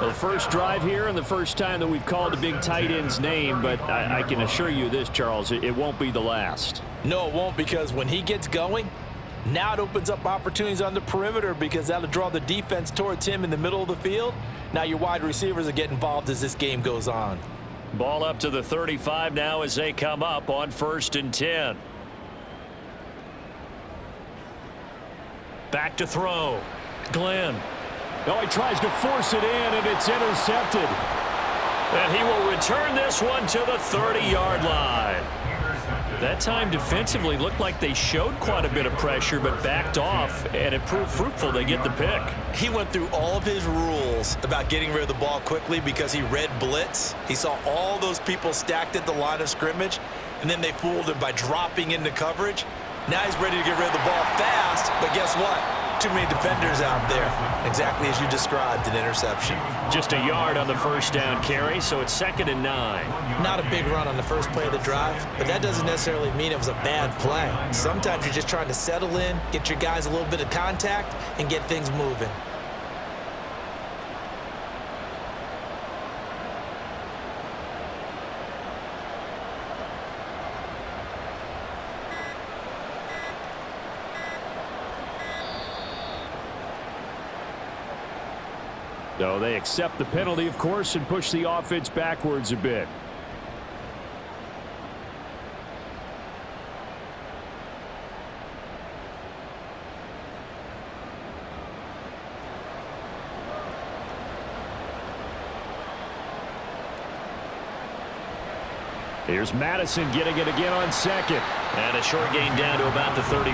Well, the first drive here and the first time that we've called the big tight end's name, but I can assure you this, Charles, it won't be the last. No, it won't, because when he gets going, now it opens up opportunities on the perimeter because that'll draw the defense towards him in the middle of the field. Now your wide receivers will get involved as this game goes on. Ball up to the 35 now as they come up on 1st and 10. Back to throw. Glenn. Oh, he tries to force it in, and it's intercepted. And he will return this one to the 30-yard line. That time defensively looked like they showed quite a bit of pressure but backed off, and it proved fruitful. They get the pick. He went through all of his rules about getting rid of the ball quickly because he read blitz. He saw all those people stacked at the line of scrimmage, and then they fooled him by dropping into coverage. Now he's ready to get rid of the ball fast, but guess what? Too many defenders out there. Exactly as you described, an interception. Just a yard on the first down carry, so it's 2nd and 9. Not a big run on the first play of the drive, but that doesn't necessarily mean it was a bad play. Sometimes you're just trying to settle in, get your guys a little bit of contact, and get things moving. So they accept the penalty, of course, and push the offense backwards a bit. Here's Madison getting it again on 2nd. And a short gain down to about the 33.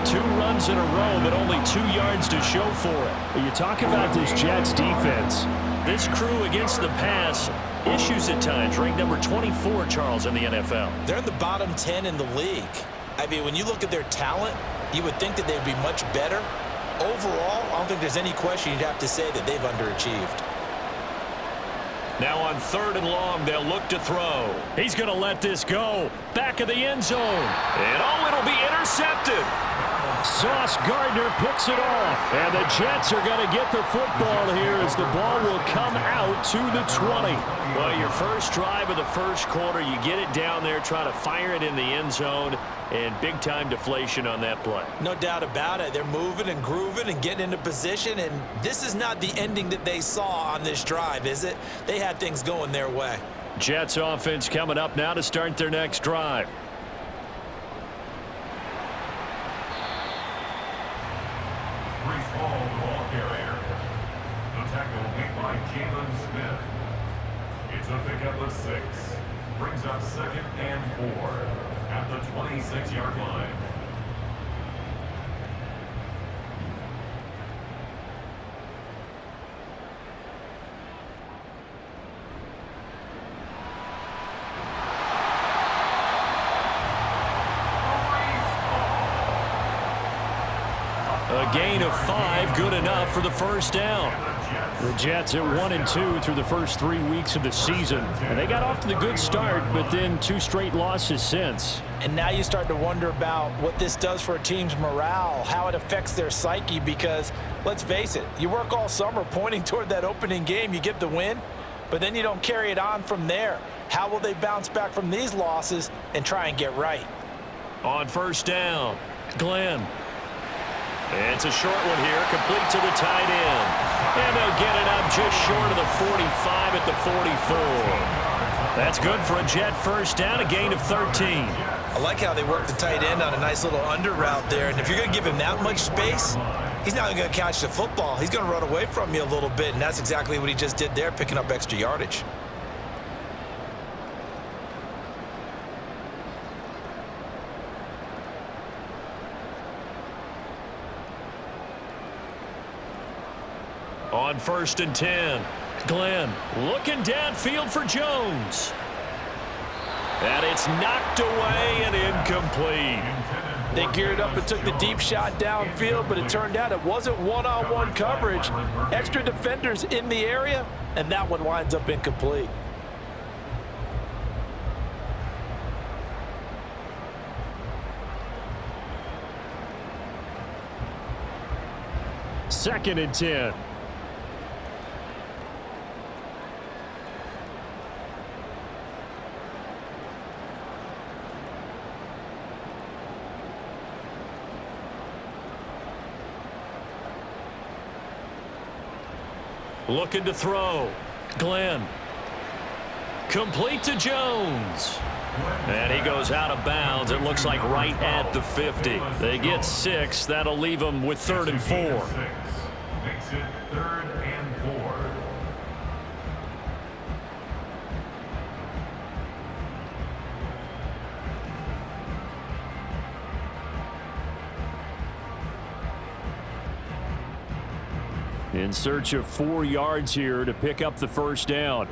2 runs in a row, but only 2 yards to show for it. When you talk about this Jets defense, this crew against the pass, issues at times, ranked number 24, Charles, in the NFL. They're in the bottom 10 in the league. I mean, when you look at their talent, you would think that they'd be much better. Overall, I don't think there's any question you'd have to say that they've underachieved. Now on 3rd and long, they'll look to throw. He's going to let this go. Back of the end zone. And oh, it'll be intercepted. Sauce Gardner picks it off. And the Jets are going to get the football here as the ball will come out to the 20. Well, your first drive of the first quarter, you get it down there, try to fire it in the end zone, and big-time deflation on that play. No doubt about it. They're moving and grooving and getting into position, and this is not the ending that they saw on this drive, is it? They had things going their way. Jets offense coming up now to start their next drive. Ball, the ball carrier. The tackle made by Jalen Smith. It's a pickup of 6. Brings up 2nd and 4 at the 26-yard line. A gain of 5, good enough for the first down. The Jets at 1-2 through the first 3 weeks of the season. And they got off to the good start, but then 2 straight losses since. And now you start to wonder about what this does for a team's morale, how it affects their psyche, because let's face it, you work all summer pointing toward that opening game, you get the win, but then you don't carry it on from there. How will they bounce back from these losses and try and get right? On first down, Glenn. It's a short one here, complete to the tight end. And they'll get it up just short of the 45 at the 44. That's good for a Jet first down, a gain of 13. I like how they work the tight end on a nice little under route there. And if you're going to give him that much space, he's not going to catch the football. He's going to run away from you a little bit, and that's exactly what he just did there, picking up extra yardage. On 1st and 10, Glenn looking downfield for Jones. And it's knocked away and incomplete. They geared up and took the deep shot downfield, but it turned out it wasn't one-on-one coverage. Extra defenders in the area, and that one winds up incomplete. Second and 10. Looking to throw. Glenn. Complete to Jones. And he goes out of bounds. It looks like right at the 50. They get 6. That'll leave them with 3rd and 4. Makes it 3rd and 4. In search of 4 yards here to pick up the first down.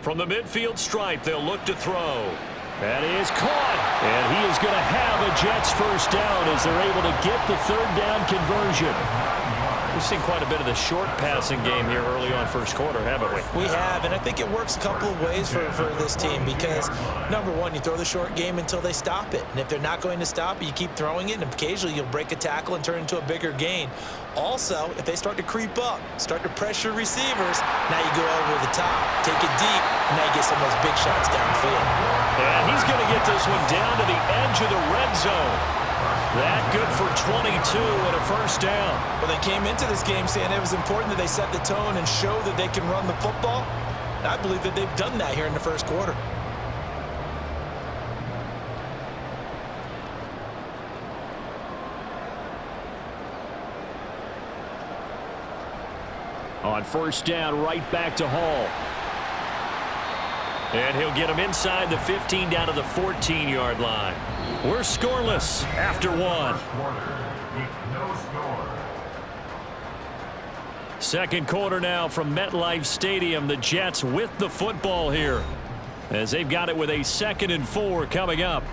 From the midfield stripe, they'll look to throw. That is caught. And he is going to have a Jets first down as they're able to get the 3rd down conversion. We've seen quite a bit of the short passing game here early on first quarter, haven't we? We have, and I think it works a couple of ways for this team because, number one, you throw the short game until they stop it. And if they're not going to stop it, you keep throwing it, and occasionally you'll break a tackle and turn it into a bigger gain. Also, if they start to creep up, start to pressure receivers, now you go over the top, take it deep, and now you get some of those big shots downfield. And he's going to get this one down to the edge of the red zone. That good for 22 and a first down. Well, they came into this game saying it was important that they set the tone and show that they can run the football. And I believe that they've done that here in the first quarter. On first down, right back to Hall. And he'll get him inside the 15 down to the 14-yard line. We're scoreless after 1. No score. Second quarter now from MetLife Stadium. The Jets with the football here as they've got it with a 2nd and 4 coming up.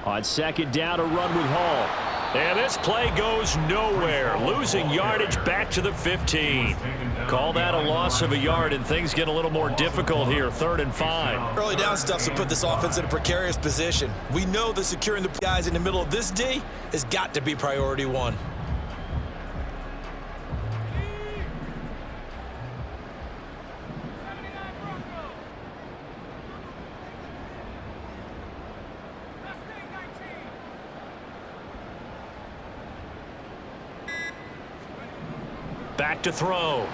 On second down, a run with Hall. And this play goes nowhere. Losing yardage back to the 15. Call that a loss of a yard, and things get a little more difficult here. 3rd and 5. Early down stuff to put this offense in a precarious position. We know that securing the guys in the middle of this D has got to be priority 1. Back to throw.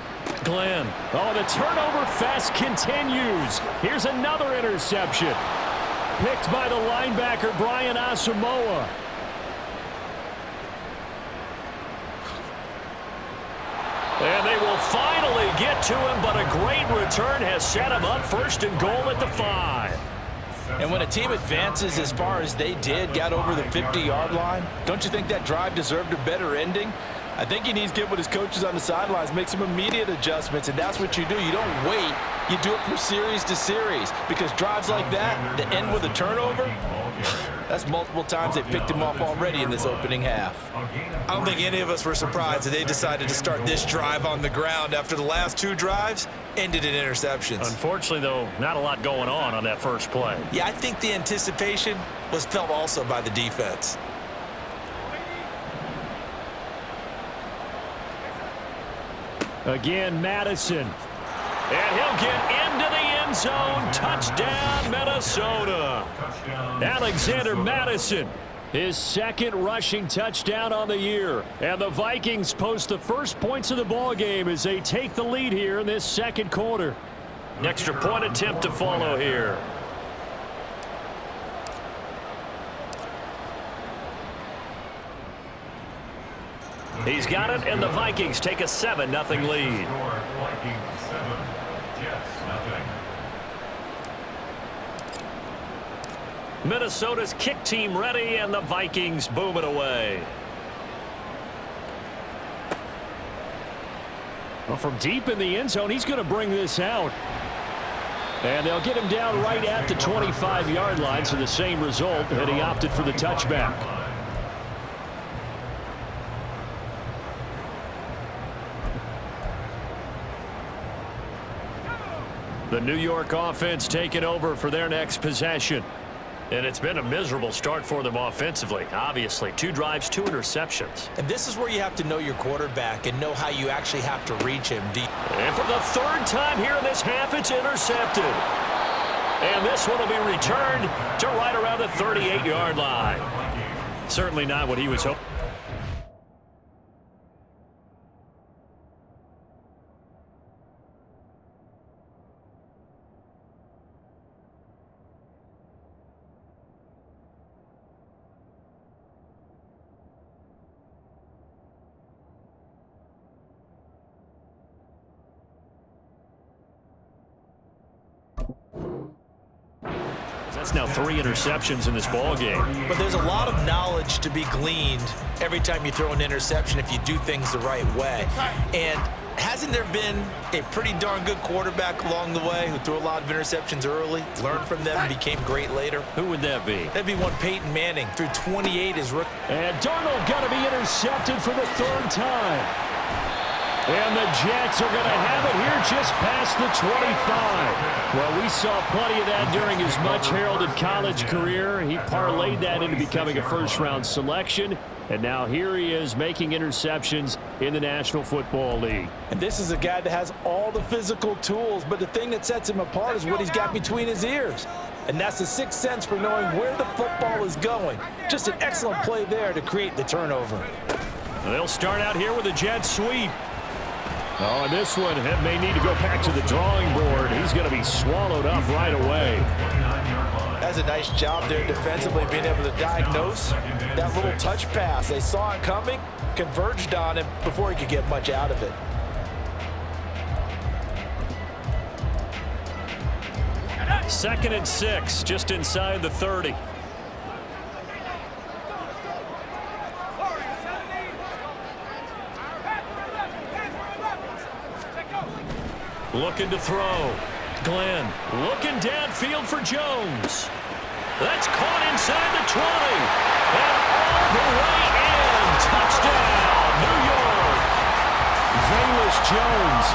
Glenn. Oh, the turnover fest continues. Here's another interception. Picked by the linebacker, Brian Asamoah. And they will finally get to him, but a great return has set him up 1st and goal at the 5. And when a team advances as far as they did, got over the 50-yard line, don't you think that drive deserved a better ending? I think he needs to get with his coaches on the sidelines, make some immediate adjustments, and that's what you do. You don't wait. You do it from series to series because drives like that end with a turnover, that's multiple times they picked him off already in this opening half. I don't think any of us were surprised that they decided to start this drive on the ground after the last 2 drives ended in interceptions. Unfortunately, though, not a lot going on that first play. Yeah, I think the anticipation was felt also by the defense. Again, Madison. And he'll get into the end zone. Touchdown, Minnesota. Alexander Madison, his 2nd rushing touchdown on the year. And the Vikings post the first points of the ball game as they take the lead here in this 2nd quarter. An extra point attempt to follow here. He's got it, and the Vikings take a 7-0 lead. Vikings 7, Jets 0. Minnesota's kick team ready, and the Vikings boom it away. Well, from deep in the end zone, he's going to bring this out. And they'll get him down right at the 25-yard line, so the same result, and he opted for the touchback. The New York offense taking over for their next possession. And it's been a miserable start for them offensively, obviously. 2 drives, 2 interceptions. And this is where you have to know your quarterback and know how you actually have to reach him. And for the 3rd time here in this half, it's intercepted. And this one will be returned to right around the 38-yard line. Certainly not what he was hoping. That's now 3 interceptions in this ball game. But there's a lot of knowledge to be gleaned every time you throw an interception if you do things the right way. And hasn't there been a pretty darn good quarterback along the way who threw a lot of interceptions early, learned from them, and became great later? Who would that be? That'd be one Peyton Manning, threw 28 as rookie. And Darnold got to be intercepted for the 3rd time. And the Jets are going to have it here just past the 25. Well, we saw plenty of that during his much-heralded college career. He parlayed that into becoming a first-round selection. And now here he is making interceptions in the National Football League. And this is a guy that has all the physical tools, but the thing that sets him apart is what he's got between his ears. And that's the 6th sense for knowing where the football is going. Just an excellent play there to create the turnover. They'll start out here with a jet sweep. Oh, and this one may need to go back to the drawing board. He's going to be swallowed up right away. That's a nice job there defensively, being able to diagnose that little touch pass. They saw it coming, converged on him before he could get much out of it. Second and 6, just inside the 30. Looking to throw. Glenn looking downfield for Jones. That's caught inside the 20. And all the way in. Touchdown, New York. Velus Jones,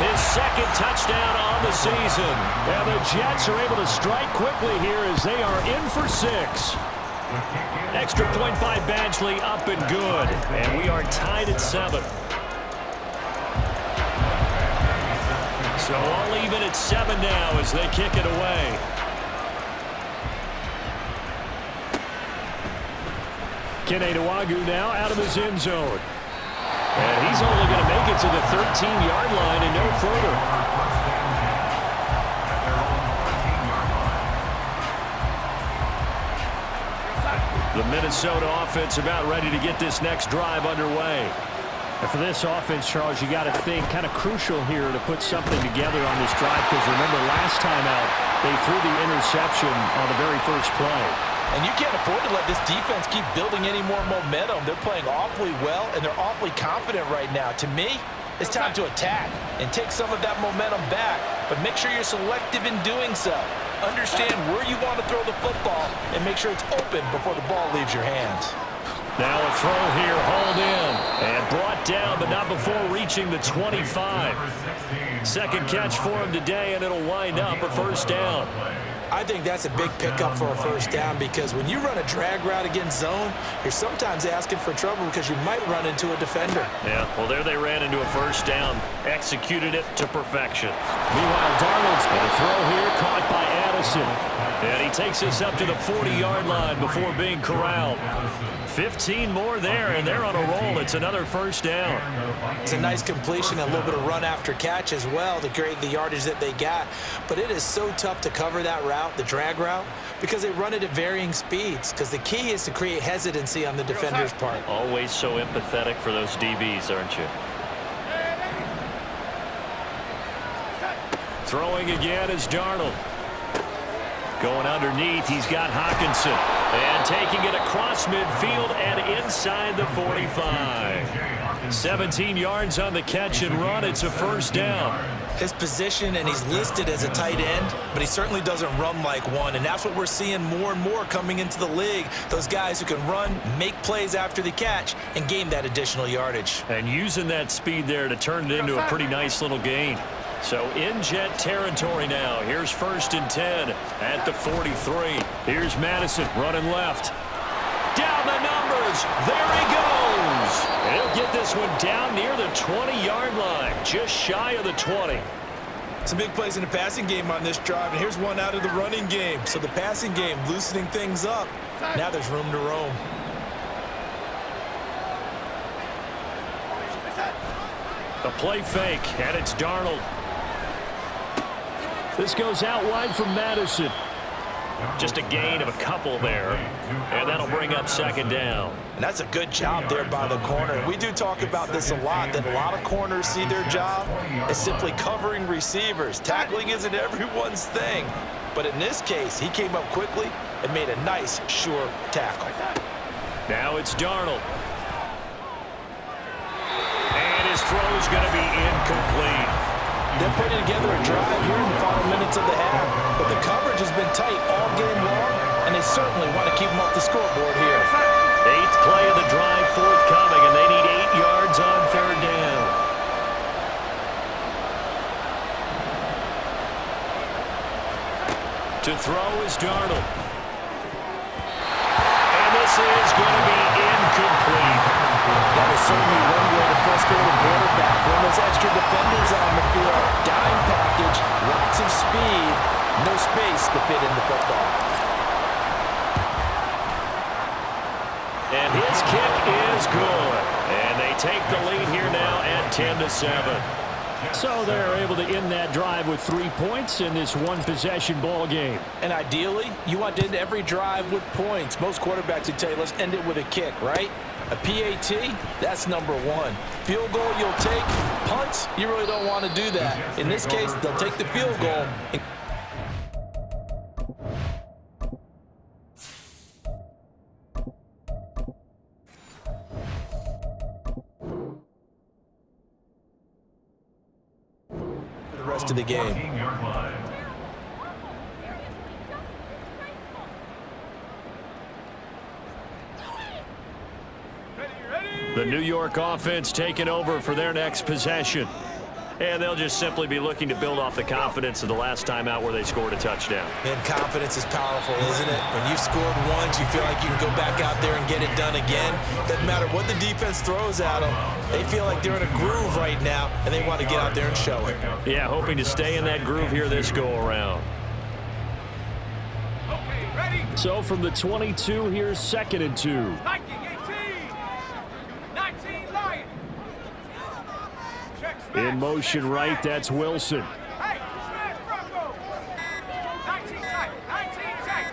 his 2nd touchdown on the season. And the Jets are able to strike quickly here as they are in for 6. Extra point by Badgley, up and good. And we are tied at 7. So all even at 7 now as they kick it away. Kene Nwangwu now out of his end zone. And he's only going to make it to the 13-yard line and no further. The Minnesota offense about ready to get this next drive underway. And for this offense, Charles, you got to think kind of crucial here to put something together on this drive, because remember last time out they threw the interception on the very first play. And you can't afford to let this defense keep building any more momentum. They're playing awfully well, and they're awfully confident right now. To me, it's time to attack and take some of that momentum back, but make sure you're selective in doing so. Understand where you want to throw the football and make sure it's open before the ball leaves your hands. Now a throw here, hauled in, and brought down, but not before reaching the 25. 2nd catch for him today, and it'll wind up a 1st down. I think that's a big pickup for a 1st down, because when you run a drag route against zone, you're sometimes asking for trouble because you might run into a defender. Yeah, well, there they ran into a 1st down, executed it to perfection. Meanwhile, Darnold's going to throw here, caught by Addison. And he takes us up to the 40-yard line before being corralled. 15 more there, and they're on a roll. It's another 1st down. It's a nice completion, a little bit of run after catch as well to create the yardage that they got. But it is so tough to cover that route, the drag route, because they run it at varying speeds. Because the key is to create hesitancy on the defender's part. Always so empathetic for those DBs, aren't you? Throwing again is Darnold. Going underneath, he's got Hockenson. And taking it across midfield and inside the 45. 17 yards on the catch and run. It's a 1st down. His position, and he's listed as a tight end, but he certainly doesn't run like one. And that's what we're seeing more and more coming into the league. Those guys who can run, make plays after the catch, and gain that additional yardage. And using that speed there to turn it into a pretty nice little gain. So in Jet territory now. Here's 1st and 10 at the 43. Here's Madison running left. Down the numbers. There he goes. And he'll get this one down near the 20-yard line, just shy of the 20. Some big plays in the passing game on this drive, and here's one out of the running game. So the passing game loosening things up. Now there's room to roam. A play fake, and it's Darnold. This goes out wide from Madison. Just a gain of a couple there, and that'll bring up 2nd down. And that's a good job there by the corner. We do talk about this a lot, that a lot of corners see their job as simply covering receivers. Tackling isn't everyone's thing, but in this case, he came up quickly and made a nice, sure tackle. Now it's Darnold. And his throw is going to be incomplete. They're putting together a drive here in the final minutes of the half, but the coverage has been tight all game long, and they certainly want to keep them off the scoreboard here. 8th play of the drive forthcoming, and they need 8 yards on 3rd down. To throw is Darnold. And this is going to be incomplete. That is certainly one way to frustrate a quarterback. When those extra defenders on the field, dime package, lots of speed, no space to fit in the football. And his kick is good. And they take the lead here now at 10-7. So they're able to end that drive with 3 points in this one-possession ball game. And ideally, you want to end every drive with points. Most quarterbacks would tell you, let's end it with a kick, right? A PAT, that's number 1. Field goal you'll take. Punts, you really don't want to do that. In this case, they'll take the field goal. For the rest of the game. 14-yard line. The New York offense taking over for their next possession. And they'll just simply be looking to build off the confidence of the last time out where they scored a touchdown. And confidence is powerful, isn't it? When you've scored once, you feel like you can go back out there and get it done again. Doesn't matter what the defense throws at them. They feel like they're in a groove right now, and they want to get out there and show it. Yeah, hoping to stay in that groove here this go-around. So from the 22, here's 2nd and 2. Viking 18, 19 Lion. In motion right, that's Wilson. Hey, smash Bronco. 19 tight, 19 tight.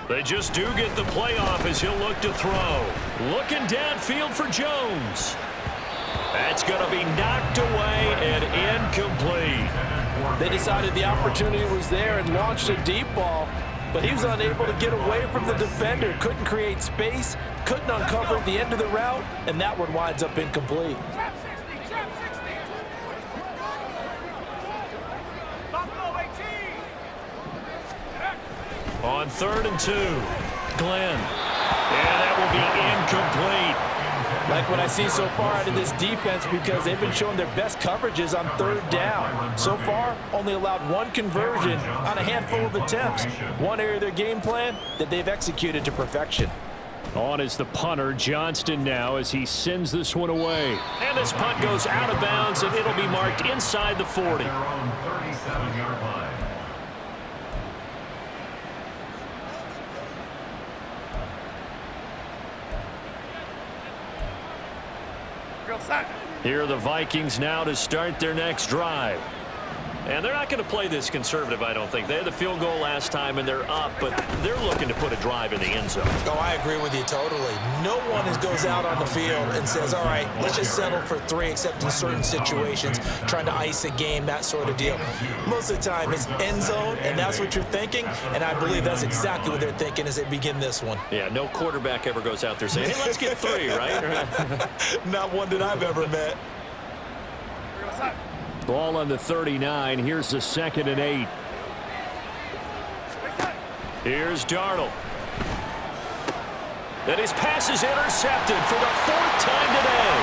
They just do get the playoff as he'll look to throw. Looking downfield for Jones. That's going to be knocked away and incomplete. They decided the opportunity was there and launched a deep ball, but he was unable to get away from the defender. Couldn't create space, couldn't uncover at the end of the route, and that one winds up incomplete. Trap 60, trap 60. Buffalo 18. On 3rd and 2, Glenn. And that will be incomplete. Like what I see so far out of this defense, because they've been showing their best coverages on 3rd down. So far, only allowed 1 conversion on a handful of attempts. One area of their game plan that they've executed to perfection. On is the punter, Johnston, now as he sends this one away. And this punt goes out of bounds, and it'll be marked inside the 40. Their own 37-yard line. Real side. Here are the Vikings now to start their next drive. And they're not going to play this conservative, I don't think. They had the field goal last time, and they're up, but they're looking to put a drive in the end zone. Oh, I agree with you totally. No one goes out on the field and says, all right, let's just settle for 3, except in certain situations, trying to ice a game, that sort of deal. Most of the time, it's end zone, and that's what you're thinking, and I believe that's exactly what they're thinking as they begin this one. Yeah, no quarterback ever goes out there saying, hey, let's get 3, right? Not one that I've ever met. Real side. Ball on the 39. Here's the 2nd and 8. Here's Darnold. And his pass is intercepted for the 4th time today.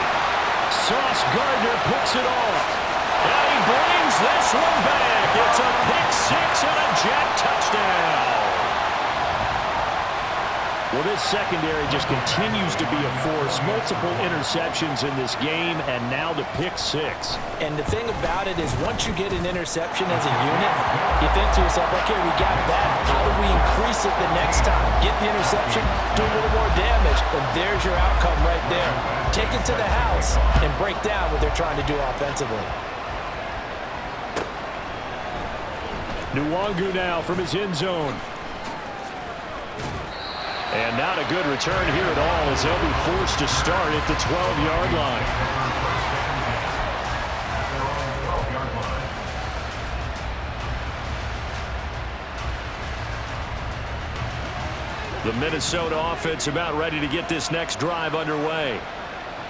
Sauce Gardner picks it off. And he brings this one back. It's a pick six and a jet touchdown. Well, this secondary just continues to be a force. Multiple interceptions in this game, and now the pick six. And the thing about it is once you get an interception as a unit, you think to yourself, okay, we got that. How do we increase it the next time? Get the interception, do a little more damage, and there's your outcome right there. Take it to the house and break down what they're trying to do offensively. Nwangu now from his end zone. And not a good return here at all as they'll be forced to start at the 12-yard line. The Minnesota offense about ready to get this next drive underway.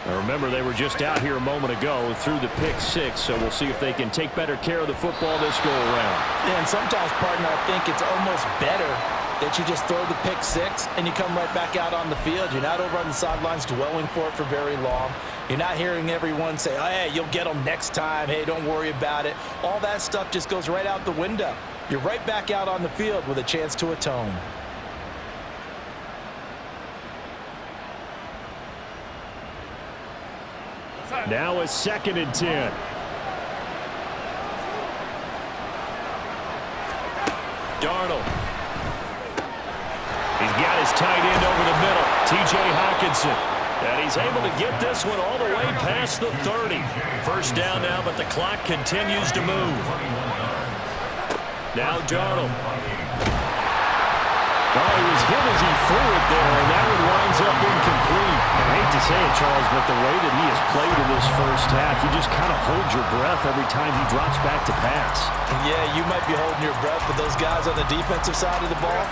Now remember, they were just out here a moment ago through the pick six, so we'll see if they can take better care of the football this go-around. Yeah, and sometimes, partner, I think it's almost better that you just throw the pick six and you come right back out on the field. You're not over on the sidelines dwelling for it for very long. You're not hearing everyone say, oh, hey, you'll get them next time. Hey, don't worry about it. All that stuff just goes right out the window. You're right back out on the field with a chance to atone. Now a 2nd and 10. Darnold. He's got his tight end over the middle, T.J. Hockenson. And he's able to get this one all the way past the 30. First down now, but the clock continues to move. Now Darnold. Oh, he was hit as he threw it there, and that one winds up incomplete. I hate to say it, Charles, but the way that he has played in this first half, you just kind of hold your breath every time he drops back to pass. Yeah, you might be holding your breath, but those guys on the defensive side of the ball,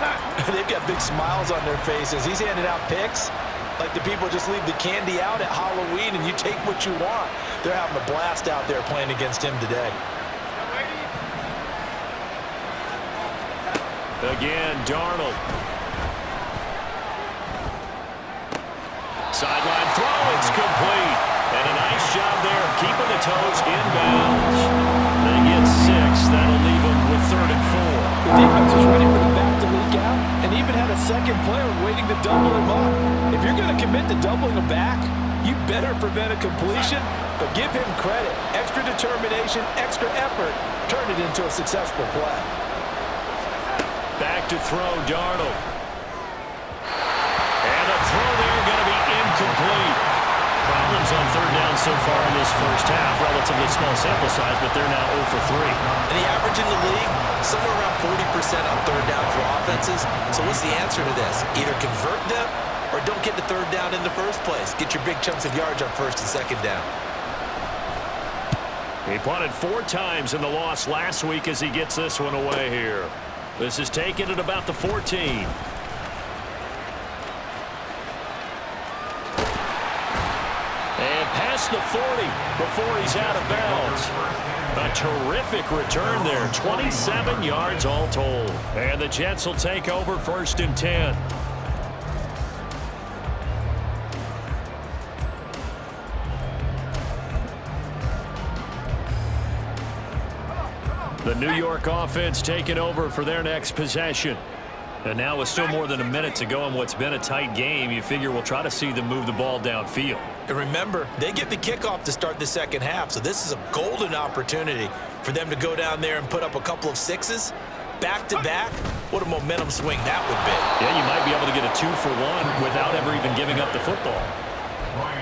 they've got big smiles on their faces. He's handing out picks like the people just leave the candy out at Halloween and you take what you want. They're having a blast out there playing against him today. Again, Darnold. Sideline throw, it's complete. And a nice job there of keeping the toes inbounds. They get 6. That'll leave them with 3rd and 4. The defense was ready for the back to leak out and even had a second player waiting to double him up. If you're going to commit to doubling a back, you better prevent a completion, but give him credit. Extra determination, extra effort, turn it into a successful play. Back to throw, Darnold. And the throw there going to be incomplete. Problems on 3rd down so far in this first half. Relatively small sample size, but they're now 0 for 3. And the average in the league, somewhere around 40% on 3rd down for offenses. So what's the answer to this? Either convert them or don't get to 3rd down in the first place. Get your big chunks of yards on 1st and 2nd down. He punted 4 times in the loss last week as he gets this one away here. This is taken at about the 14. And past the 40 before he's out of bounds. A terrific return there. 27 yards all told. And the Jets will take over 1st and 10. The New York offense taking over for their next possession. And now with still more than a minute to go in what's been a tight game, you figure we'll try to see them move the ball downfield. And remember, they get the kickoff to start the 2nd half, so this is a golden opportunity for them to go down there and put up a couple of 6s. Back-to-back, what a momentum swing that would be. Yeah, you might be able to get a 2-for-1 without ever even giving up the football.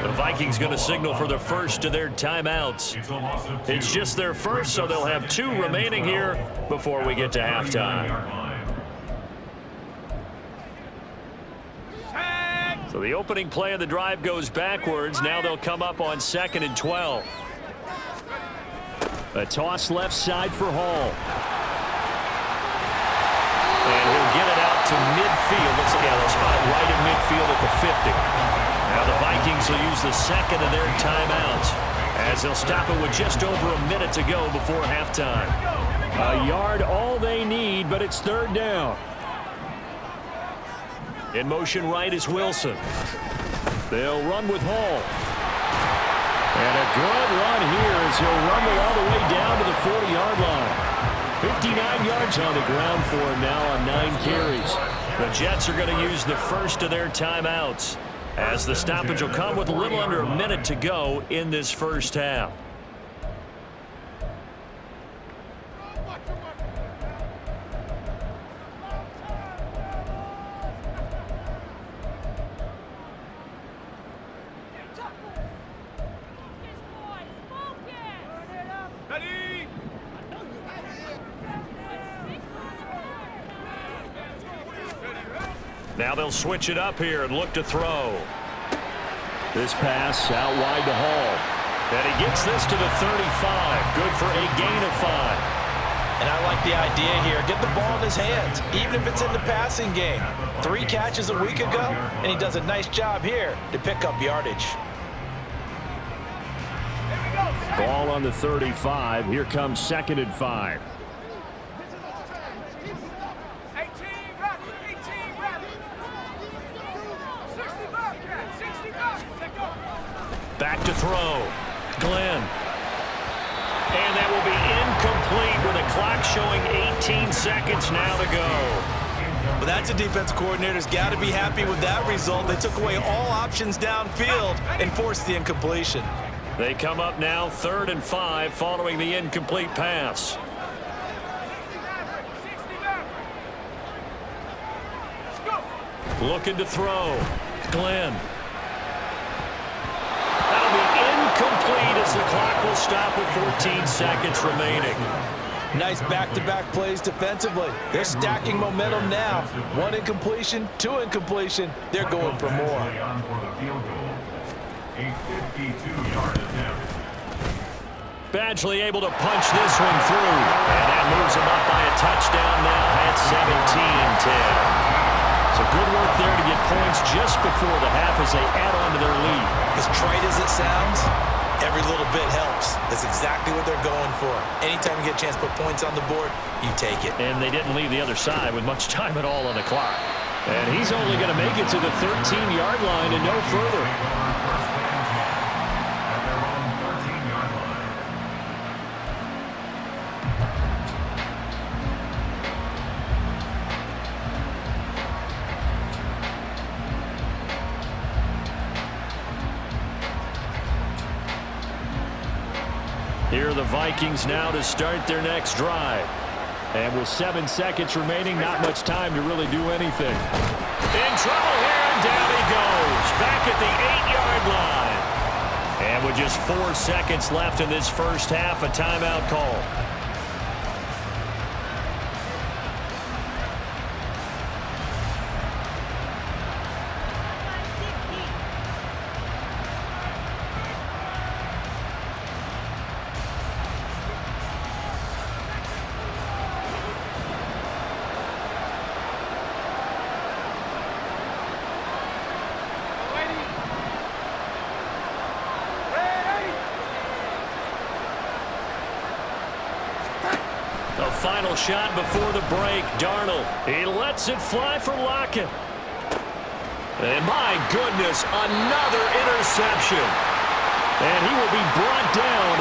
The Vikings going to signal for the first of their timeouts. It's just their first, so they'll have 2 remaining here before we get to halftime. So the opening play of the drive goes backwards. Now they'll come up on 2nd and 12. A toss left side for Hall. And he'll get it out to midfield. Looks like they'll spot it right in midfield at the 50. Now the Vikings will use the 2nd of their timeouts as they'll stop it with just over a minute to go before halftime. A yard all they need, but it's 3rd down. In motion right is Wilson. They'll run with Hall. And a good run here as he'll rumble all the way down to the 40-yard line. 59 yards on the ground for him now on 9 carries. The Jets are going to use the first of their timeouts, as the stoppage will come with a little under a minute to go in this first half. Now they'll switch it up here and look to throw. This pass out wide to Hall. And he gets this to the 35. Good for a gain of 5. And I like the idea here. Get the ball in his hands, even if it's in the passing game. 3 catches a week ago, and he does a nice job here to pick up yardage. Ball on the 35. Here comes 2nd and 5. Back to throw. Glenn. And that will be incomplete with a clock showing 18 seconds now to go. Well, that's a defense coordinator's got to be happy with that result. They took away all options downfield and forced the incompletion. They come up now 3rd and 5 following the incomplete pass. Looking to throw. Glenn. That'll be incomplete as the clock will stop with 14 seconds remaining. Nice back-to-back plays defensively. They're stacking momentum now. 1 incompletion, 2 incompletion. They're going for more. Badgley able to punch this one through. And that moves him up by a touchdown now at 17-10. So good work there to get points just before the half as they add on to their lead. As trite as it sounds, every little bit helps. That's exactly what they're going for. Anytime you get a chance to put points on the board, you take it. And they didn't leave the other side with much time at all on the clock. And he's only going to make it to the 13-yard line and no further. Here are the Vikings now to start their next drive. And with 7 seconds remaining, not much time to really do anything. In trouble here, and down he goes. Back at the 8-yard line. And with just 4 seconds left in this first half, a timeout call. The final shot before the break. Darnold. He lets it fly for Lockett. And my goodness, another interception. And he will be brought down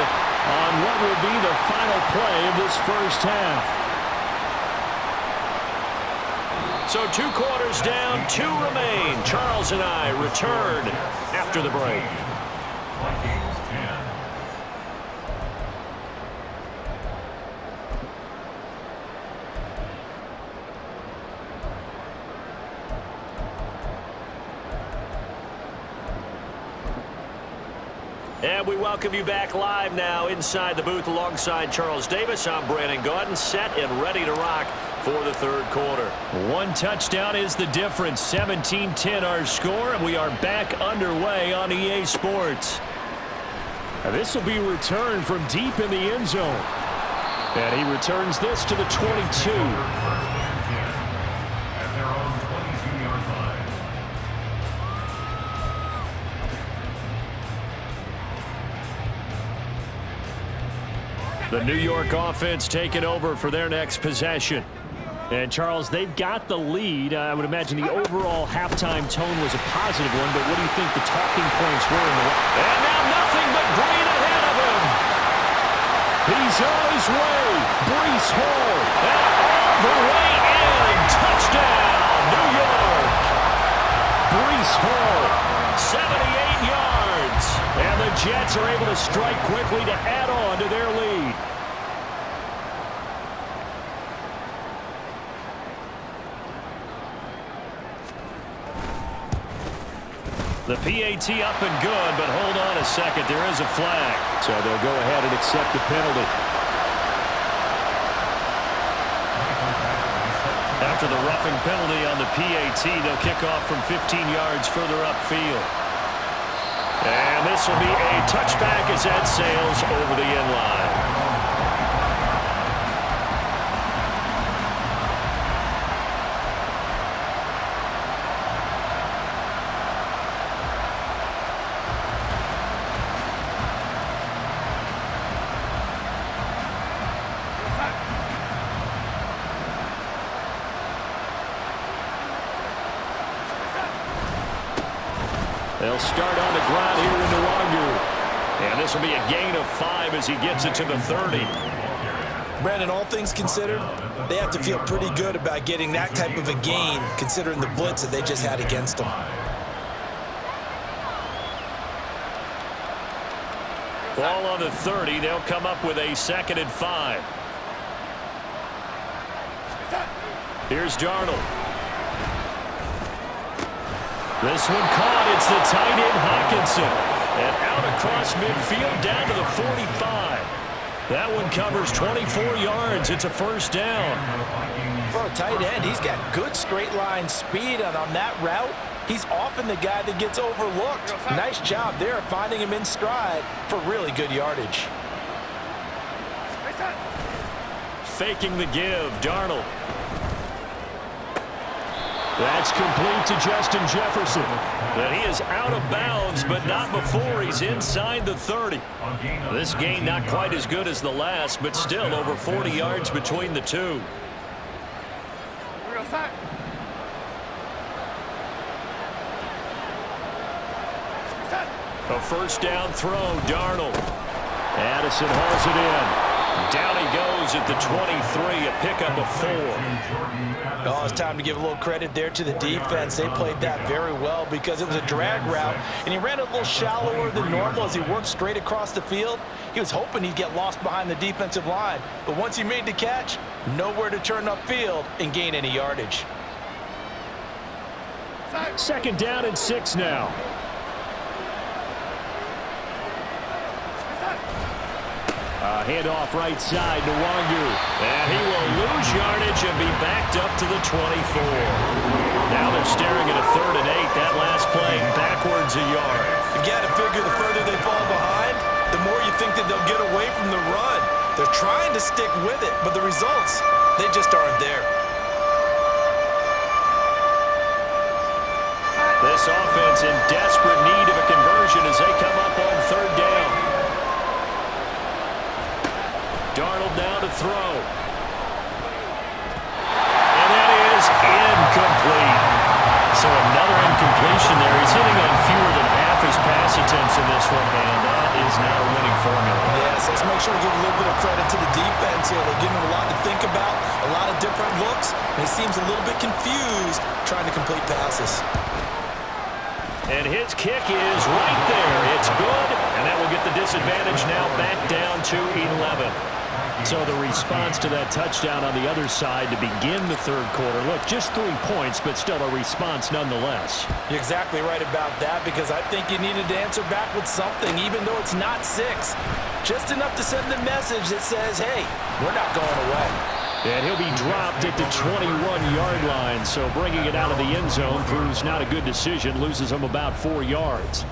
on what will be the final play of this first half. So 2 quarters down, 2 remain. Charles and I return after the break. Vikings 10. And we welcome you back live now inside the booth alongside Charles Davis. I'm Brandon Gaudin, set and ready to rock for the 3rd quarter. 1 touchdown is the difference. 17-10 our score, and we are back underway on EA Sports. Now this will be returned from deep in the end zone. And he returns this to the 22. At their own 22-yard line. The New York offense taking over for their next possession. And, Charles, they've got the lead. I would imagine the overall halftime tone was a positive one, but what do you think the talking points were in the... And now nothing but green He's on his way. Breece Hall. And all the way in. Touchdown, New York. Breece Hall, 78 yards. And the Jets are able to strike quickly to add on to their lead. The PAT up and good, but hold on a second. There is a flag. So they'll go ahead and accept the penalty. After the roughing penalty on the PAT, they'll kick off from 15 yards further upfield. And this will be a touchback as that sails over the end line. They'll start on the ground here in Nwangu. And this will be a gain of 5 as he gets it to the 30. Brandon, all things considered, they have to feel pretty good about getting that type of a gain, considering the blitz that they just had against them. Ball on the 30. They'll come up with a 2nd and 5. Here's Darnold. This one caught. It's the tight end Hawkinson. And out across midfield down to the 45. That one covers 24 yards. It's a first down. For a tight end, he's got good straight line speed, and on that route, he's often the guy that gets overlooked. Nice job there finding him in stride for really good yardage. Faking the give, Darnold. That's complete to Justin Jefferson. But he is out of bounds, but not before he's inside the 30. This gain not quite as good as the last, but still over 40 yards between the two. A first down throw, Darnold. Addison hauls it in. Down he goes at the 23, a pickup of 4. Oh, it's time to give a little credit there to the defense. They played that very well because it was a drag route, and he ran a little shallower than normal as he worked straight across the field. He was hoping he'd get lost behind the defensive line, but once he made the catch, nowhere to turn upfield and gain any yardage. 2nd down and 6 now. Handoff right side to Nwangu. And he will lose yardage and be backed up to the 24. Now they're staring at a 3rd and 8. That last play backwards a yard. You've got to figure the further they fall behind, the more you think that they'll get away from the run. They're trying to stick with it, but the results, they just aren't there. This offense in desperate need of a conversion as they come up on 3rd down. Darnold now to throw. And that is incomplete. So another incompletion there. He's hitting on fewer than half his pass attempts in this one, and that is not a winning formula. Yes, let's make sure to give a little bit of credit to the defense here. They're giving him a lot to think about, a lot of different looks, and he seems a little bit confused trying to complete passes. And his kick is right there. It's good, and that will get the disadvantage now back down to 11. So the response to that touchdown on the other side to begin the 3rd quarter. Look, just 3 points, but still a response nonetheless. You're exactly right about that because I think you needed to answer back with something, even though it's not 6. Just enough to send the message that says, hey, we're not going away. And he'll be dropped at the 21-yard line, so bringing it out of the end zone proves not a good decision, loses him about 4 yards.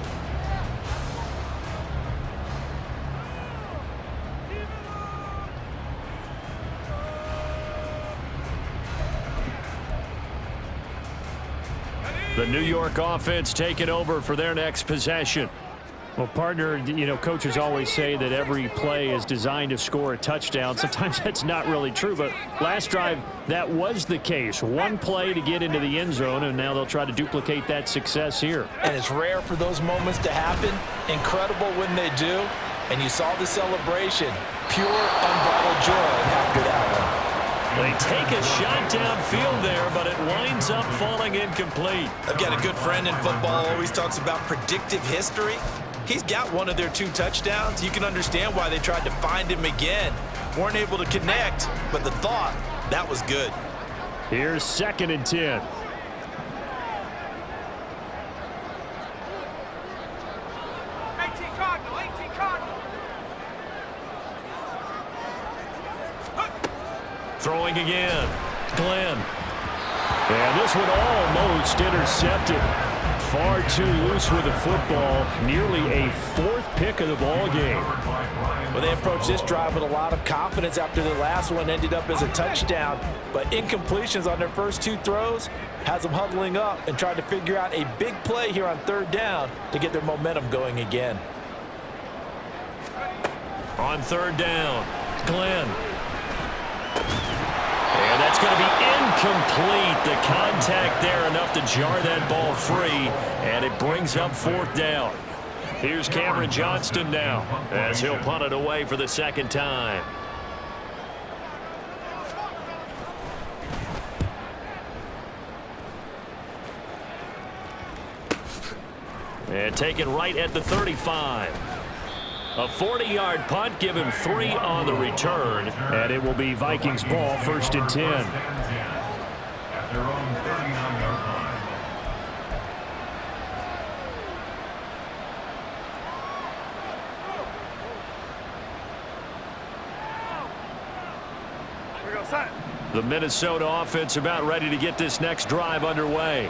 The New York offense taking over for their next possession. Well, partner, you know, coaches always say that every play is designed to score a touchdown. Sometimes that's not really true, but last drive, that was the case. One play to get into the end zone, and now they'll try to duplicate that success here. And it's rare for those moments to happen. Incredible when they do. And you saw the celebration. pure, unbridled joy after that one. They take a shot downfield there, but it winds up falling incomplete. I've got a good friend in football, always talks about predictive history. He's got one of their 2 touchdowns. You can understand why they tried to find him again. Weren't able to connect, but the thought, that was good. Here's 2nd and 10. Throwing again. Glenn. And this one almost intercepted. Far too loose with the football. Nearly a 4th pick of the ball game. Well, they approached this drive with a lot of confidence after the last one ended up as a touchdown. But incompletions on their first 2 throws has them huddling up and trying to figure out a big play here on 3rd down to get their momentum going again. On 3rd down, Glenn. And that's going to be incomplete. The contact there enough to jar that ball free, and it brings up 4th down. Here's Cameron Johnston now as he'll punt it away for the 2nd time. And taken right at the 35. A 40-yard punt, give him 3 on the return, and it will be Vikings ball, 1st and 10. At their own 39-yard line. Here we go, set. The Minnesota offense about ready to get this next drive underway.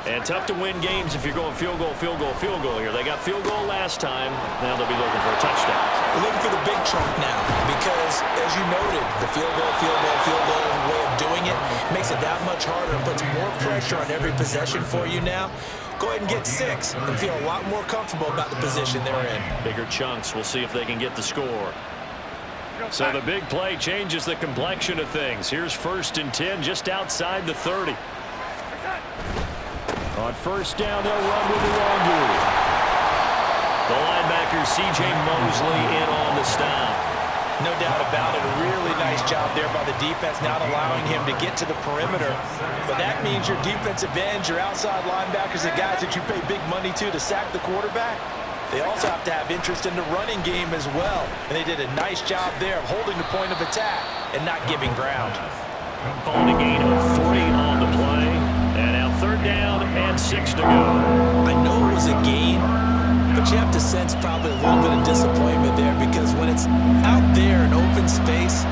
And tough to win games if you're going field goal, field goal, field goal here. They got field goal last time. Now they'll be looking for a touchdown. We're looking for the big chunk now because, as you noted, the field goal way of doing it makes it that much harder and puts more pressure on every possession for you now. Go ahead and get 6 and feel a lot more comfortable about the position they're in. Bigger chunks. We'll see if they can get the score. So the big play changes the complexion of things. Here's 1st and 10 just outside the 30. On 1st down, they'll run with the Longu. The linebacker, C.J. Mosley, in on the stop. No doubt about it. A really nice job there by the defense, not allowing him to get to the perimeter. But that means your defensive ends, your outside linebackers, the guys that you pay big money to sack the quarterback, they also have to have interest in the running game as well. And they did a nice job there of holding the point of attack and not giving ground. Calling a gain of 3 on the play. And now 3rd down and 6 to go. I know it was a gain, but you have to sense probably a little bit of disappointment there because when it's out there in open space,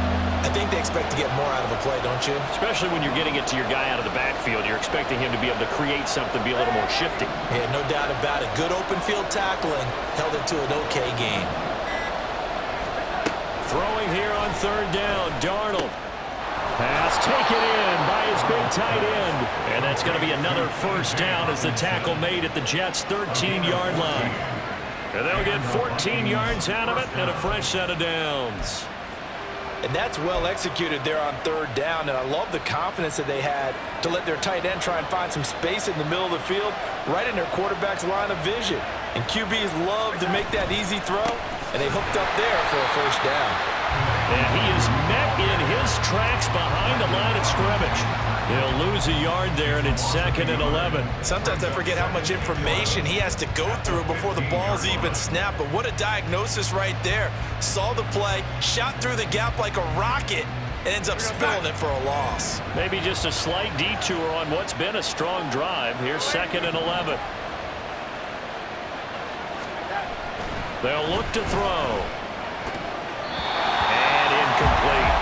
I think they expect to get more out of a play, don't you? Especially when you're getting it to your guy out of the backfield. You're expecting him to be able to create something, be a little more shifty. Yeah, no doubt about it. Good open field tackling held it to an okay gain. Throwing here on 3rd down, Darnold. Pass taken in by his big tight end. And that's going to be another 1st down as the tackle made at the Jets' 13-yard line. And they'll get 14 yards out of it and a fresh set of downs. And that's well executed there on 3rd down. And I love the confidence that they had to let their tight end try and find some space in the middle of the field, right in their quarterback's line of vision. And QBs love to make that easy throw, and they hooked up there for a 1st down. And he is met in his tracks behind the line of scrimmage. He'll lose a yard there, and it's 2nd and 11. Sometimes I forget how much information he has to go through before the ball's even snapped. But what a diagnosis right there. Saw the play, shot through the gap like a rocket, and ends up spilling it for a loss. Maybe just a slight detour on what's been a strong drive. Here's 2nd and 11. They'll look to throw. Complete.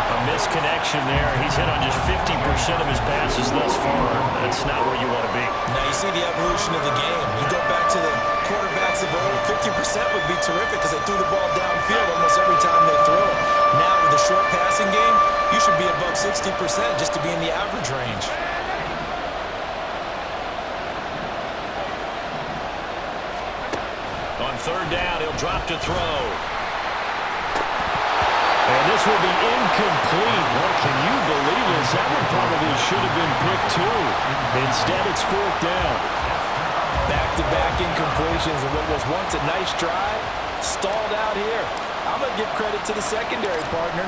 A misconnection there. He's hit on just 50% of his passes thus far. That's not where you want to be. Now you see the evolution of the game. You go back to the quarterbacks of old, 50% would be terrific because they threw the ball downfield almost every time they throw it. Now with the short passing game, you should be above 60% just to be in the average range. On 3rd down, he'll drop to throw. And this will be incomplete. What can you believe this? That one probably should have been picked too. Instead, it's 4th down. Back-to-back incompletions, and what was once a nice drive stalled out here. I'm going to give credit to the secondary partner.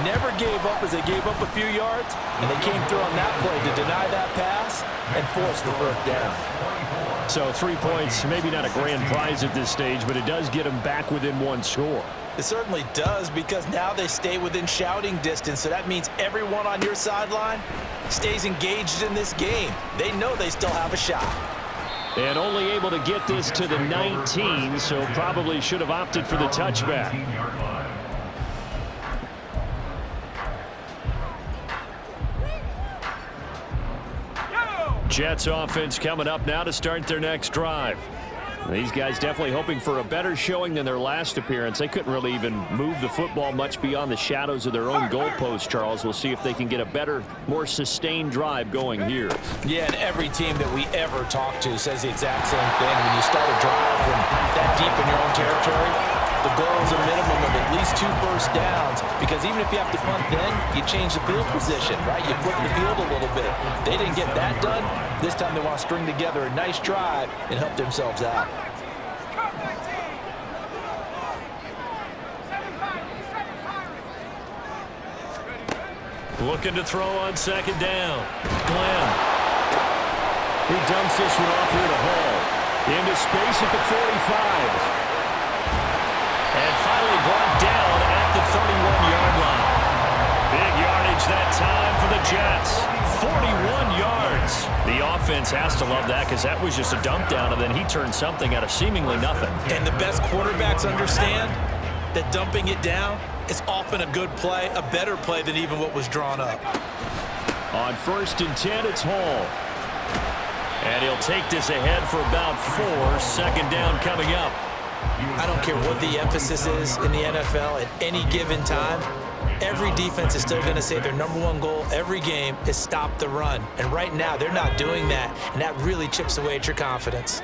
Never gave up as they gave up a few yards, and they came through on that play to deny that pass and force the first down. So 3 points, maybe not a grand prize at this stage, but it does get them back within one score. It certainly does, because now they stay within shouting distance, so that means everyone on your sideline stays engaged in this game. They know they still have a shot. And only able to get this to the 19, so probably should have opted for the touchback. Jets offense coming up now to start their next drive. These guys definitely hoping for a better showing than their last appearance. They couldn't really even move the football much beyond the shadows of their own goalpost, Charles. We'll see if they can get a better, more sustained drive going here. Yeah, and every team that we ever talk to says the exact same thing. When you start a drive from that deep in your own territory, the goal is a minimum of at least 2 first downs, because even if you have to punt then, you change the field position, right? You flip the field a little bit. They didn't get that done. This time they want to string together a nice drive and help themselves out. Looking to throw on second down. Glenn. He dumps this one off here to Hall. Into space at the 45. And finally brought down at the 31-yard line. Big yardage that time for the Jets. 41 yards. The offense has to love that, because that was just a dump down, and then he turned something out of seemingly nothing. And the best quarterbacks understand that dumping it down is often a good play, a better play than even what was drawn up. On 1st and 10, it's Hall. And he'll take this ahead for about 4. Second down coming up. I don't care what the emphasis is in the NFL at any given time. Every defense is still going to say their #1 goal every game is stop the run. And right now, they're not doing that, and that really chips away at your confidence.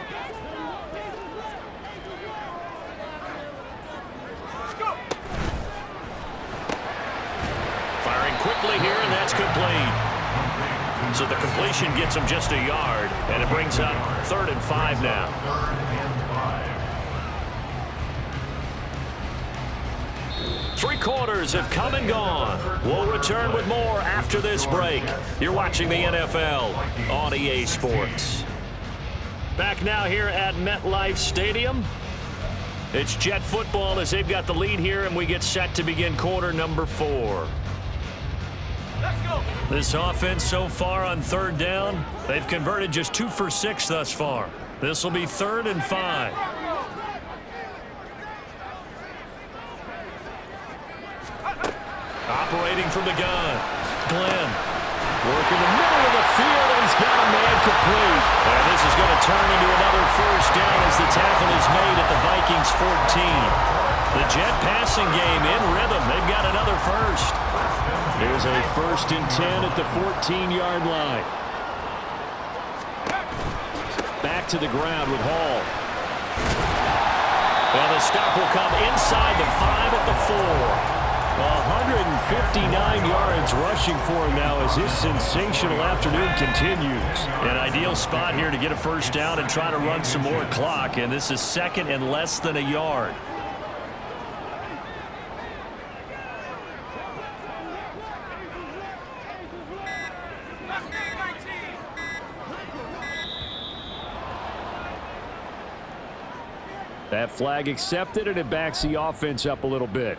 Firing quickly here, and that's complete. So the completion gets him just a yard, and it brings up 3rd and 5 now. 3 quarters have come and gone. We'll return with more after this break. You're watching the NFL on EA Sports. Back now here at MetLife Stadium. It's Jet football as they've got the lead here, and we get set to begin quarter number 4. Let's go. This offense so far on 3rd down, they've converted just 2 for 6 thus far. This will be 3rd and 5. Operating from the gun. Glenn. Working the middle of the field, and he's got a man complete. And this is going to turn into another first down as the tackle is made at the Vikings 14. The Jet passing game in rhythm. They've got another first. Here's a 1st and 10 at the 14-yard line. Back to the ground with Hall. Well, the stop will come inside the 5 at the 4. 159 yards rushing for him now as this sensational afternoon continues. An ideal spot here to get a first down and try to run some more clock, and this is 2nd and less than a yard. That flag accepted, and it backs the offense up a little bit.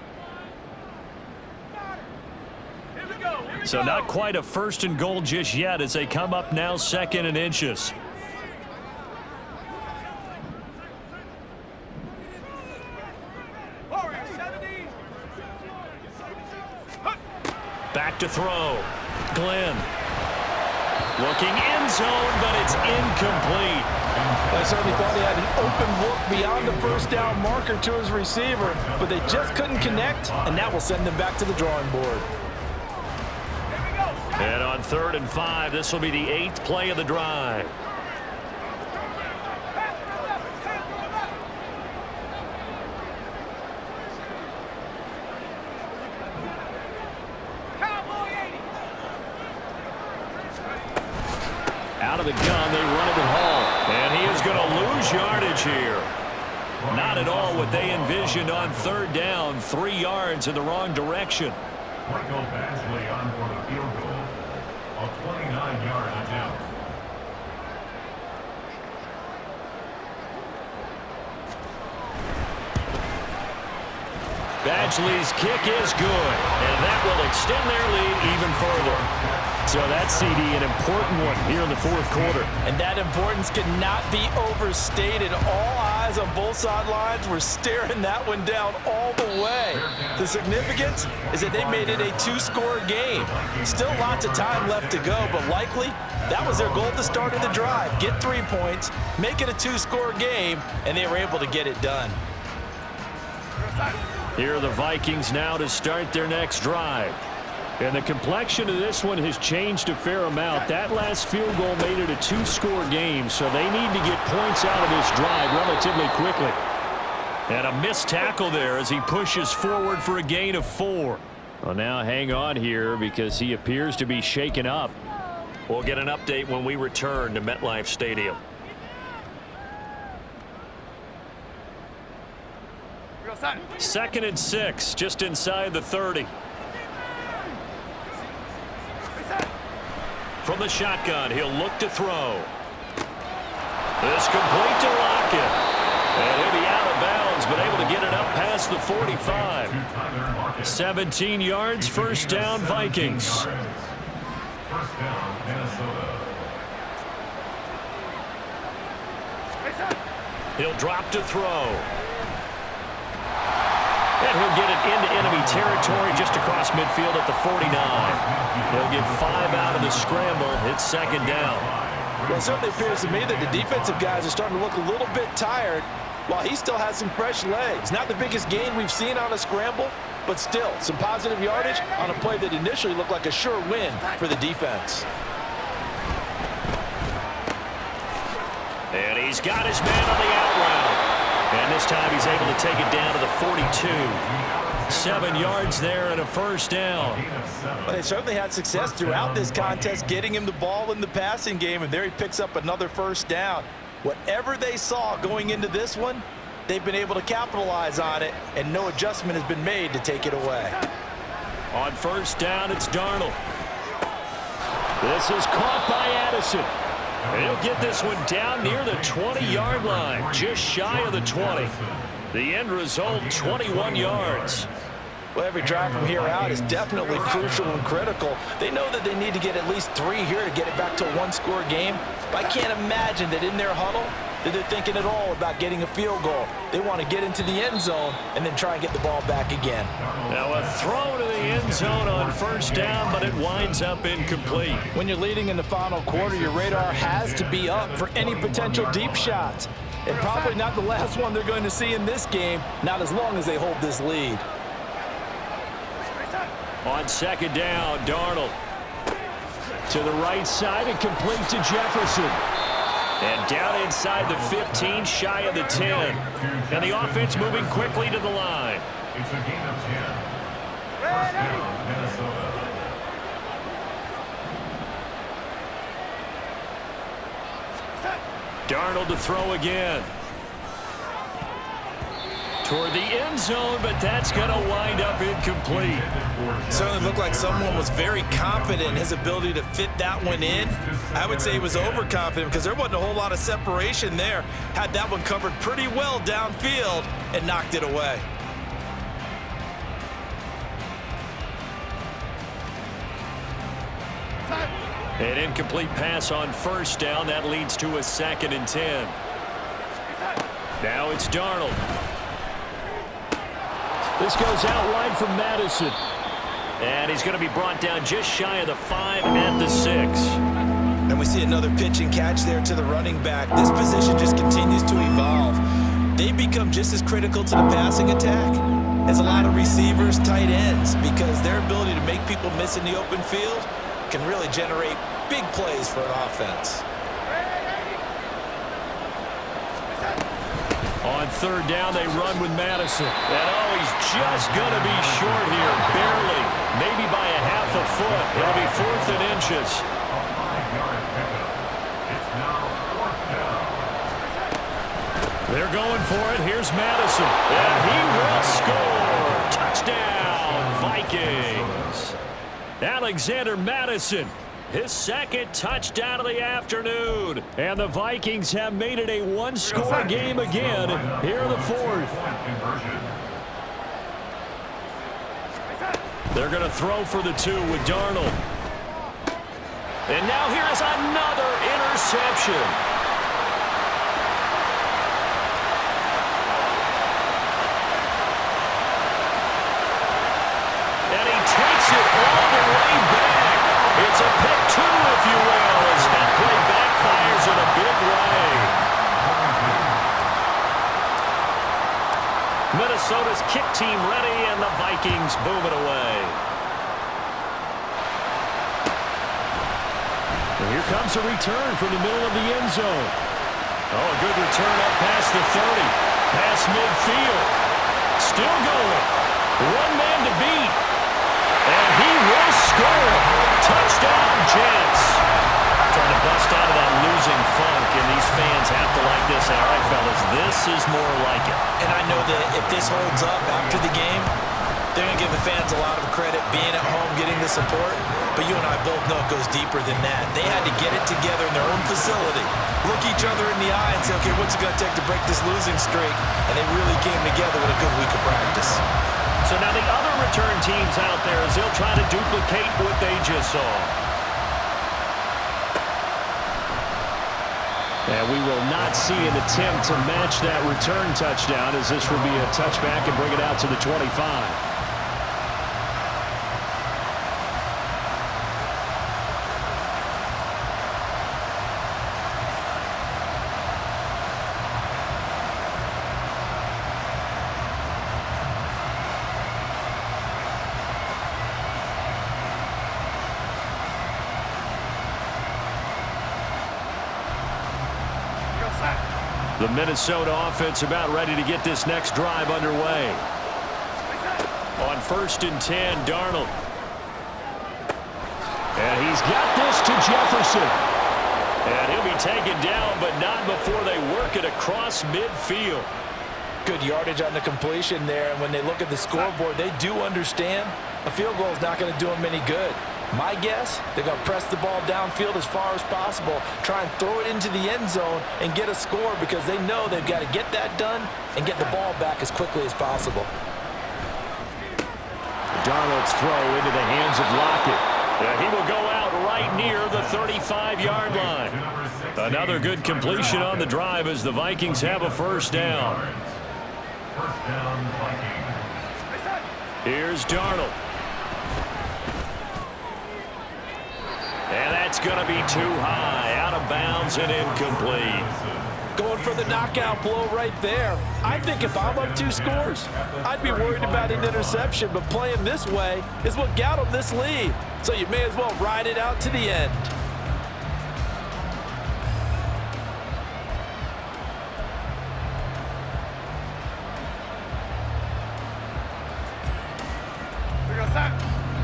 So not quite a 1st and goal just yet as they come up now 2nd and inches. Back to throw. Glenn. Looking end zone, but it's incomplete. I certainly thought he had an open look beyond the first down marker to his receiver, but they just couldn't connect, and that will send them back to the drawing board. And on 3rd and 5, this will be the 8th play of the drive. Out of the gun, they run it with Hall. And he is going to lose yardage here. Not at all what they envisioned on third down. 3 yards in the wrong direction. Michael Badgley on for the field goal. A 29-yard attempt. Badgley's kick is good, and that will extend their lead even further. So that CD, an important one here in the fourth quarter. And that importance cannot be overstated. All eyes on both sidelines were staring that one down all the way. The significance is that they made it a 2-score game. Still lots of time left to go, but likely that was their goal at the start of the drive. Get 3 points, make it a 2-score game, and they were able to get it done. Here are the Vikings now to start their next drive. And the complexion of this one has changed a fair amount. That last field goal made it a 2-score game, so they need to get points out of this drive relatively quickly. And a missed tackle there as he pushes forward for a gain of 4. Well, now hang on here because he appears to be shaken up. We'll get an update when we return to MetLife Stadium. Second and 6, just inside the 30. From the shotgun, he'll look to throw. This complete to Lockett. And he'll be out of bounds, but able to get it up past the 45. 17 yards, first down, Vikings. First down, Minnesota. He'll drop to throw. And he'll get it into enemy territory just across midfield at the 49. He'll get 5 out of the scramble. It's second down. Well, it certainly appears to me that the defensive guys are starting to look a little bit tired while he still has some fresh legs. Not the biggest gain we've seen on a scramble, but still some positive yardage on a play that initially looked like a sure win for the defense. And he's got his man on the out route. And this time he's able to take it down to the 42. 7 yards there and a first down. Well, they certainly had success throughout this contest getting him the ball in the passing game, and there he picks up another first down. Whatever they saw going into this one, they've been able to capitalize on it, and no adjustment has been made to take it away. On first down, it's Darnold. This is caught by Addison. He'll get this one down near the 20-yard line, just shy of the 20. The end result, 21 yards. Well, every drive from here out is definitely crucial and critical. They know that they need to get at least 3 here to get it back to a 1-score game. But I can't imagine that in their huddle that they're thinking at all about getting a field goal. They want to get into the end zone and then try and get the ball back again. Now a throw to the end zone on first down, but it winds up incomplete. When you're leading in the final quarter, your radar has to be up for any potential deep shots. And probably not the last one they're going to see in this game, not as long as they hold this lead. On second down, Darnold. To the right side and complete to Jefferson. And down inside the 15, shy of the 10. And the offense moving quickly to the line. It's a gain of 10. First down, Minnesota. Darnold to throw again. Toward the end zone, but that's going to wind up incomplete. Certainly looked like someone was very confident in his ability to fit that one in. I would say he was overconfident because there wasn't a whole lot of separation there. Had that one covered pretty well downfield and knocked it away. An incomplete pass on first down. That leads to a 2nd and 10. Now it's Darnold. This goes out wide from Madison. And he's going to be brought down just shy of the 5 at the 6. And we see another pitch and catch there to the running back. This position just continues to evolve. They become just as critical to the passing attack as a lot of receivers, tight ends, because their ability to make people miss in the open field can really generate big plays for an offense. On third down, they run with Madison. And he's just going to be short here, barely, maybe by a half a foot. It'll be 4th and inches. A 5-yard pickup. It's now 4th down. They're going for it. Here's Madison. And he will score. Touchdown, Vikings. Alexander Madison, his second touchdown of the afternoon. And the Vikings have made it a one-score game again here in the fourth. They're going to throw for the 2 with Darnold. And now here is another interception. Takes it all the way back. It's a pick 2, if you will, as that play backfires in a big way. Minnesota's kick team ready, and the Vikings boom it away. And here comes a return from the middle of the end zone. Oh, a good return up past the 30. Past midfield. Still going. One man to beat. And he will score. Touchdown, Jets. Trying to bust out of that losing funk, and these fans have to like this. All right, fellas, this is more like it. And I know that if this holds up after the game, they're going to give the fans a lot of credit being at home, getting the support. But you and I both know it goes deeper than that. They had to get it together in their own facility, look each other in the eye and say, okay, what's it going to take to break this losing streak? And they really came together with a good week of practice. So now the other return teams out there as they'll try to duplicate what they just saw. And we will not see an attempt to match that return touchdown, as this will be a touchback and bring it out to the 25. The Minnesota offense about ready to get this next drive underway. On 1st and 10, Darnold. And he's got this to Jefferson. And he'll be taken down, but not before they work it across midfield. Good yardage on the completion there, and when they look at the scoreboard, they do understand a field goal is not going to do them any good. My guess, they're going to press the ball downfield as far as possible, try and throw it into the end zone and get a score because they know they've got to get that done and get the ball back as quickly as possible. Darnold's throw into the hands of Lockett. And he will go out right near the 35-yard line. Another good completion on the drive as the Vikings have a first down. First down, Vikings. Here's Darnold. And that's going to be too high, out of bounds and incomplete. Going for the knockout blow right there. I think if I'm up 2 scores, I'd be worried about an interception, but playing this way is what got them this lead. So you may as well ride it out to the end.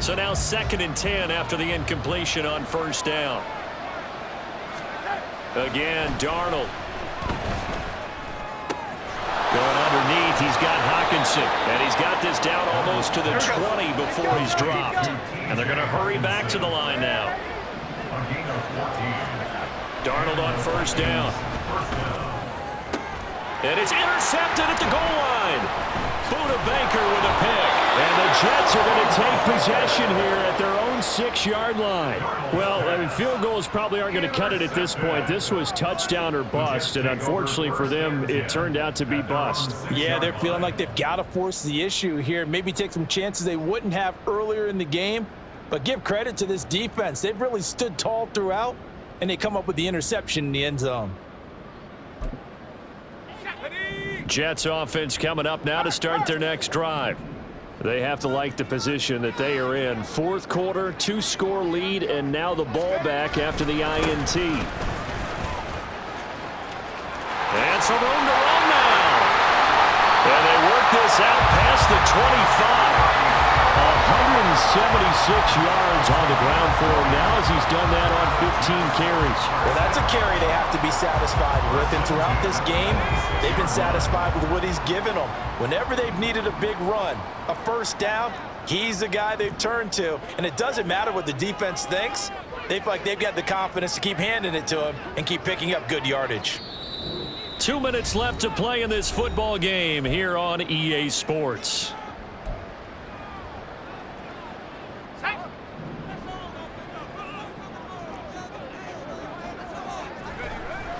So now 2nd and 10 after the incompletion on first down. Again, Darnold. Going underneath, he's got Hockenson. And he's got this down almost to the 20 before he's dropped. And they're going to hurry back to the line now. Darnold on first down. And it's intercepted at the goal line. Buda Baker with a pick. And the Jets are going to take possession here at their own 6-yard line. Well, I mean, field goals probably aren't going to cut it at this point. This was touchdown or bust, and unfortunately for them, it turned out to be bust. Yeah, they're feeling like they've got to force the issue here. Maybe take some chances they wouldn't have earlier in the game. But give credit to this defense. They've really stood tall throughout, and they come up with the interception in the end zone. Jets offense coming up now to start their next drive. They have to like the position that they are in. 4th quarter, 2-score lead, and now the ball back after the INT. And some room to run now. And they work this out past the 25. yards on the ground for him now as he's done that on 15 carries. Well, that's a carry they have to be satisfied with. And throughout this game, they've been satisfied with what he's given them. Whenever they've needed a big run, a first down, he's the guy they've turned to. And it doesn't matter what the defense thinks. They feel like they've got the confidence to keep handing it to him and keep picking up good yardage. 2 minutes left to play in this football game here on EA Sports.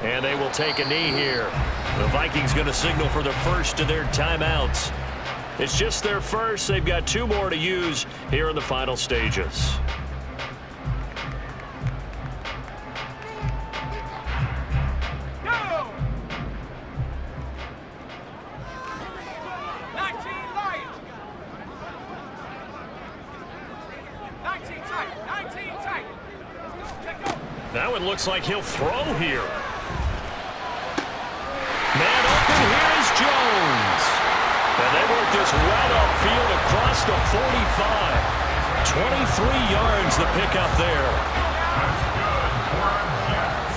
And they will take a knee here. The Vikings going to signal for the first of their timeouts. It's just their first. They've got 2 more to use here in the final stages. Now it looks like he'll throw here. Man open, here is Jones. And they work this right upfield across the 45. 23 yards the pickup there. That's good for Jets.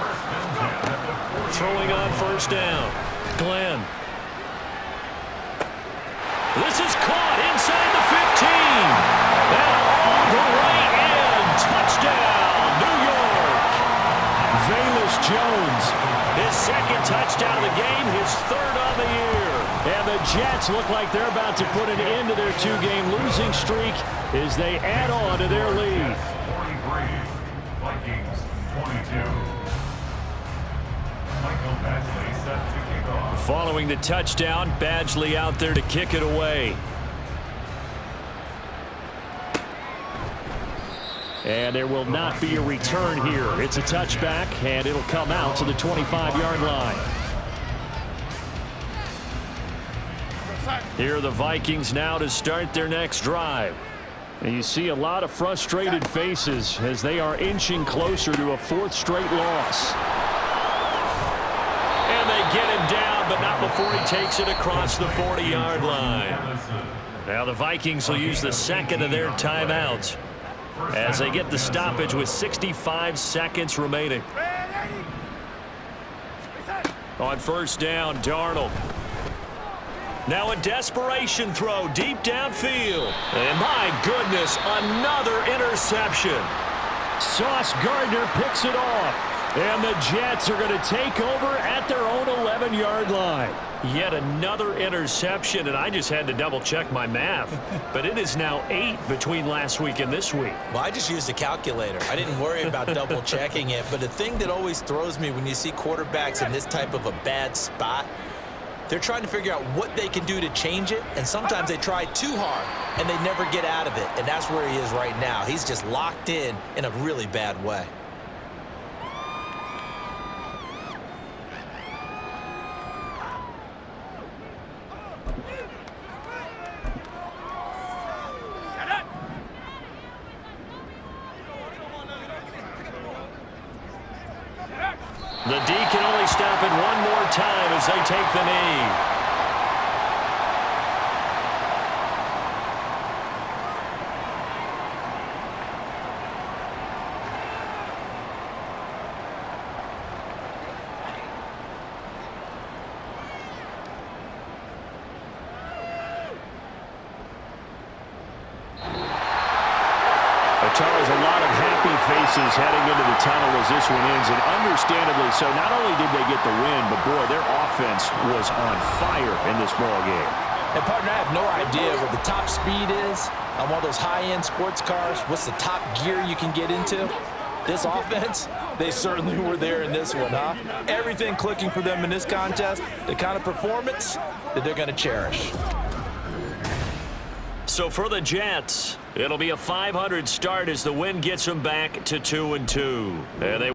First and 10 at the 48. Throwing on first down. Glenn. This is caught inside the 15. And all the way in. Touchdown, New York. Velus Jones, his second touchdown of the game, his third on the year. And the Jets look like they're about to put an end to their 2-game losing streak as they add on to their lead. 43, Vikings 22. Michael Badgley set to kick off. Following the touchdown, Badgley out there to kick it away. And there will not be a return here. It's a touchback, and it'll come out to the 25-yard line. Here are the Vikings now to start their next drive. And you see a lot of frustrated faces as they are inching closer to a 4th straight loss. And they get him down, but not before he takes it across the 40-yard line. Now the Vikings will use the second of their timeouts as they get the stoppage with 65 seconds remaining. On first down, Darnold. Now a desperation throw deep downfield. And my goodness, another interception. Sauce Gardner picks it off. And the Jets are going to take over at their own 11-yard line. Yet another interception, and I just had to double-check my math. But it is now 8 between last week and this week. Well, I just used a calculator. I didn't worry about double-checking it. But the thing that always throws me when you see quarterbacks in this type of a bad spot, they're trying to figure out what they can do to change it, and sometimes they try too hard, and they never get out of it. And that's where he is right now. He's just locked in a really bad way. The D can only stop it one more time as they take the knee. Charles, a lot of happy faces heading into the tunnel as this one ends, and understandably so. Not only did they get the win, but boy, their offense was on fire in this ball game. And partner, I have no idea what the top speed is on one of those high-end sports cars. What's the top gear you can get into? This offense, they certainly were there in this one, huh? Everything clicking for them in this contest, the kind of performance that they're going to cherish. So for the Jets, it'll be a 500 start as the win gets them back to 2-2. And they